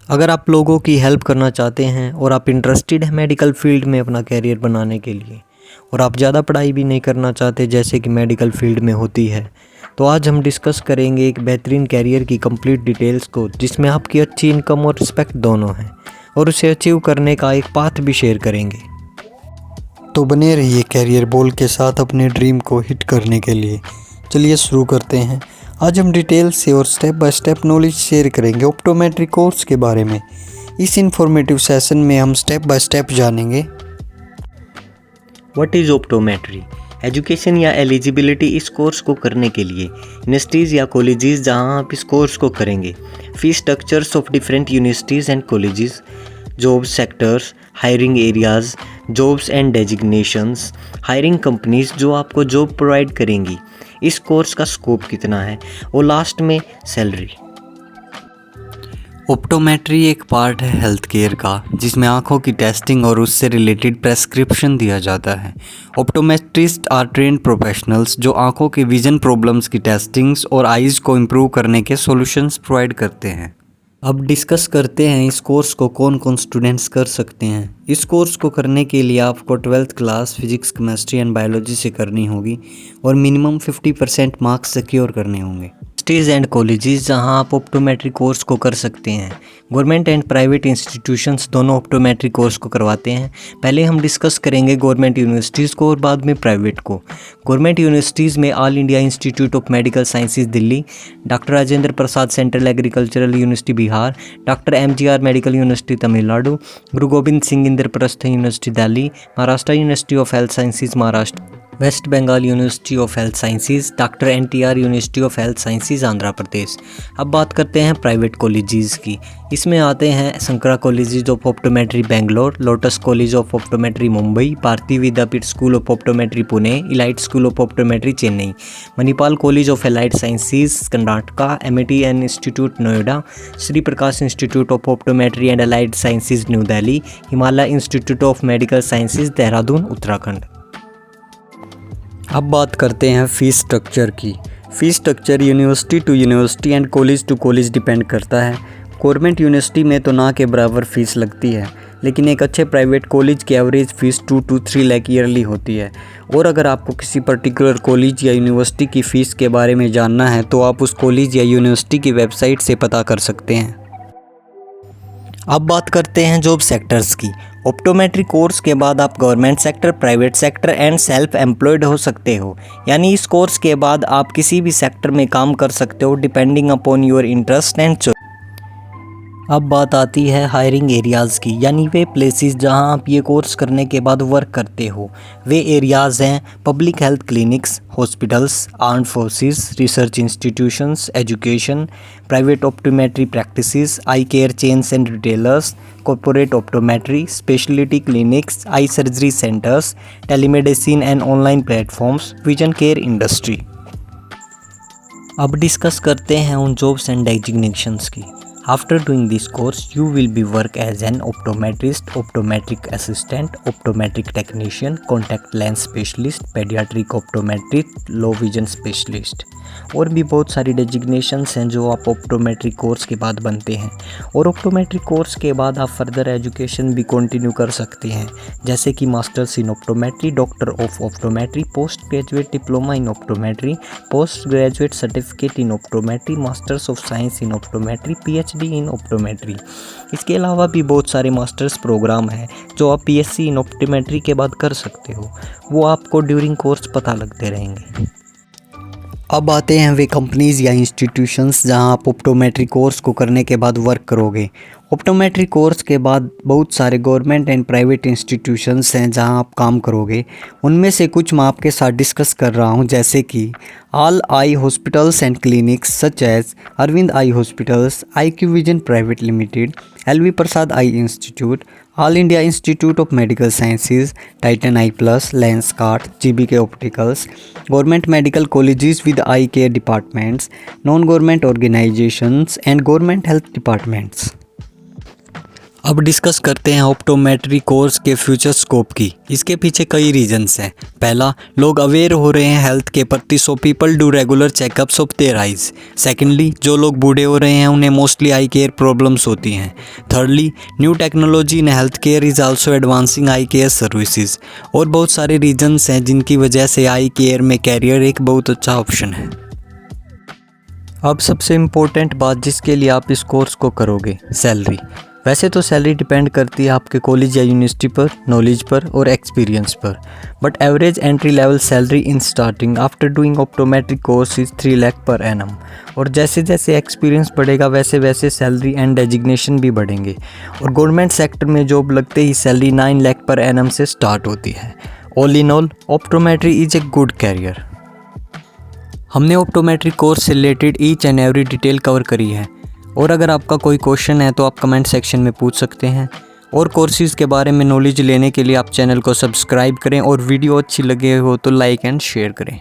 अगर आप लोगों की हेल्प करना चाहते हैं और आप इंटरेस्टेड हैं मेडिकल फील्ड में अपना कैरियर बनाने के लिए और आप ज़्यादा पढ़ाई भी नहीं करना चाहते जैसे कि मेडिकल फील्ड में होती है, तो आज हम डिस्कस करेंगे एक बेहतरीन कैरियर की कंप्लीट डिटेल्स को, जिसमें आपकी अच्छी इनकम और रिस्पेक्ट दोनों हैं और उसे अचीव करने का एक पाथ भी शेयर करेंगे। तो बने रहिए कैरियर बोल के साथ अपने ड्रीम को हिट करने के लिए। चलिए शुरू करते हैं। आज हम डिटेल से और step by step knowledge share करेंगे ऑप्टोमेट्री कोर्स के बारे में। इस इंफॉर्मेटिव सेशन में हम स्टेप बाय स्टेप जानेंगे व्हाट इज़ ऑप्टोमेट्री, एजुकेशन या एलिजिबिलिटी इस कोर्स को करने के लिए, यूनिवर्सिटीज़ या कॉलेजेस जहां आप इस कोर्स को करेंगे, fees structures of different universities and colleges, job sectors, hiring areas, jobs and designations, hiring companies जो आपको जॉब प्रोवाइड करेंगी, इस कोर्स का स्कोप कितना है और लास्ट में सैलरी। ऑप्टोमेट्री एक पार्ट है हेल्थ केयर का, जिसमें आंखों की टेस्टिंग और उससे रिलेटेड प्रेस्क्रिप्शन दिया जाता है। ऑप्टोमेट्रिस्ट आर ट्रेंड प्रोफेशनल्स जो आंखों के विजन प्रॉब्लम्स की टेस्टिंग्स और आइज़ को इम्प्रूव करने के सॉल्यूशंस प्रोवाइड करते हैं। अब डिस्कस करते हैं इस कोर्स को कौन कौन स्टूडेंट्स कर सकते हैं। इस कोर्स को करने के लिए आपको 12th class physics, chemistry and biology से करनी होगी और मिनिमम 50% मार्क्स सिक्योर करने होंगे। यूनिवर्सिटीज़ एंड कॉलेजेस जहां आप ऑप्टोमेट्री कोर्स को कर सकते हैं, गवर्नमेंट एंड प्राइवेट इंस्टीट्यूशंस दोनों ऑप्टोमेट्री कोर्स को करवाते हैं। पहले हम डिस्कस करेंगे गवर्नमेंट यूनिवर्सिटीज़ को और बाद में प्राइवेट को। गवर्नमेंट यूनिवर्सिटीज़ में All India institute of medical Sciences Delhi, doctor Rajendra Prasad central agricultural university Bihar, doctor MGR medical university Tamil Nadu, Guru Gobind Singh Indraprastha university Delhi, Maharashtra university of health sciences Maharashtra, West Bengal university of health sciences, doctor NTR university of health sciences Andhra Pradesh. अब बात करते हैं private colleges की। इसमें आते हैं Shankara college of optometry Bangalore, lotus college of optometry Mumbai, Bharati Vidyapeeth school of optometry Pune, elite school of optometry Chennai, Manipal college of allied sciences Karnataka, MATN institute Noida, Shri Prakash institute of optometry and allied sciences New Delhi, Himalaya institute of medical sciences Dehradun Uttarakhand. अब बात करते हैं fees structure की। Fees structure university to university and college to college depend करता है। Government university में तो ना के बराबर फ़ीस लगती है, लेकिन एक अच्छे प्राइवेट कॉलेज की average fees 2 to 3 lakh yearly होती है। और अगर आपको किसी पर्टिकुलर कॉलेज या यूनिवर्सिटी की फ़ीस के बारे में जानना है तो आप उस कॉलेज या यूनिवर्सिटी की वेबसाइट से पता कर सकते हैं। अब बात करते हैं जॉब सेक्टर्स की। ऑप्टोमेट्री कोर्स के बाद आप government sector, private sector and self employed हो सकते हो, यानी इस कोर्स के बाद आप किसी भी सेक्टर में काम कर सकते हो depending upon your interest and choice. अब बात आती है हायरिंग एरियाज़ की, यानी वे प्लेसेस जहां आप ये कोर्स करने के बाद वर्क करते हो। वे एरियाज़ हैं public health clinics, hospitals, armed forces, research institutions, education, private optometry practices, I care chains and retailers, corporate optometry, speciality clinics, eye surgery centres, telemedicine and online platforms, vision care industry. अब discuss करते हैं उन jobs and designations की। After doing this course, you will be work as an optometrist, optometric assistant, optometric technician, contact lens specialist, pediatric optometrist, low vision specialist। और भी बहुत सारी designations हैं जो आप ऑप्टोमेट्री कोर्स के बाद बनते हैं। और ऑप्टोमेट्री कोर्स के बाद आप फर्दर एजुकेशन भी कंटिन्यू कर सकते हैं, जैसे कि masters in optometry, doctor of optometry, post graduate diploma in optometry, post graduate certificate in optometry, masters of science in optometry, PhD in optometry. इसके अलावा भी बहुत सारे मास्टर्स प्रोग्राम हैं जो आप PSc इन ऑप्टोमेट्री के बाद कर सकते हो, वो आपको ड्यूरिंग कोर्स पता लगते रहेंगे। अब आते हैं वे कंपनीज़ या इंस्टीट्यूशंस जहां आप ऑप्टोमेट्री कोर्स को करने के बाद वर्क करोगे। ऑप्टोमेट्री कोर्स के बाद बहुत सारे गवर्नमेंट एंड प्राइवेट इंस्टीट्यूशंस हैं जहां आप काम करोगे। उनमें से कुछ मैं आपके साथ डिस्कस कर रहा हूं, जैसे कि all eye hospitals and clinics such as Aravind eye hospitals, IQ vision private limited, LV Prasad eye institute, all India institute of medical sciences, Titan eye plus, Lenskart, GBK opticals, government medical colleges with eye care departments, non government organisations and government health departments. अब discuss करते हैं optometry course के future scope की। इसके पीछे कई reasons हैं। पहला, लोग अवेयर हो रहे हैं हेल्थ के प्रति, so people do regular checkups of their eyes. Secondly, जो लोग बूढ़े हो रहे हैं उन्हें मोस्टली आई केयर प्रॉब्लम्स होती हैं। Thirdly, new technology in health care is also advancing I care services. और बहुत सारे रीजंस हैं जिनकी वजह से आई केयर में कैरियर एक बहुत अच्छा ऑप्शन है। अब सबसे इम्पोर्टेंट बात जिसके लिए आप इस कोर्स को करोगे, सैलरी। वैसे तो सैलरी डिपेंड करती है आपके कॉलेज या यूनिवर्सिटी पर, नॉलेज पर और एक्सपीरियंस पर, but average entry level salary in starting after doing optometric course is 3 lakh per annum. और जैसे जैसे एक्सपीरियंस बढ़ेगा वैसे वैसे सैलरी एंड डेजिग्नेशन भी बढ़ेंगे। और गवर्नमेंट सेक्टर में जॉब लगते ही सैलरी 9 लाख पर एनम से स्टार्ट होती है। All in all, optometry is a good career. हमने ऑप्टोमेट्री कोर्स से related each and every detail cover करी है। और अगर आपका कोई क्वेश्चन है तो आप कमेंट सेक्शन में पूछ सकते हैं। और कोर्सेज़ के बारे में नॉलेज लेने के लिए आप चैनल को सब्सक्राइब करें और वीडियो अच्छी लगे हो तो लाइक एंड शेयर करें।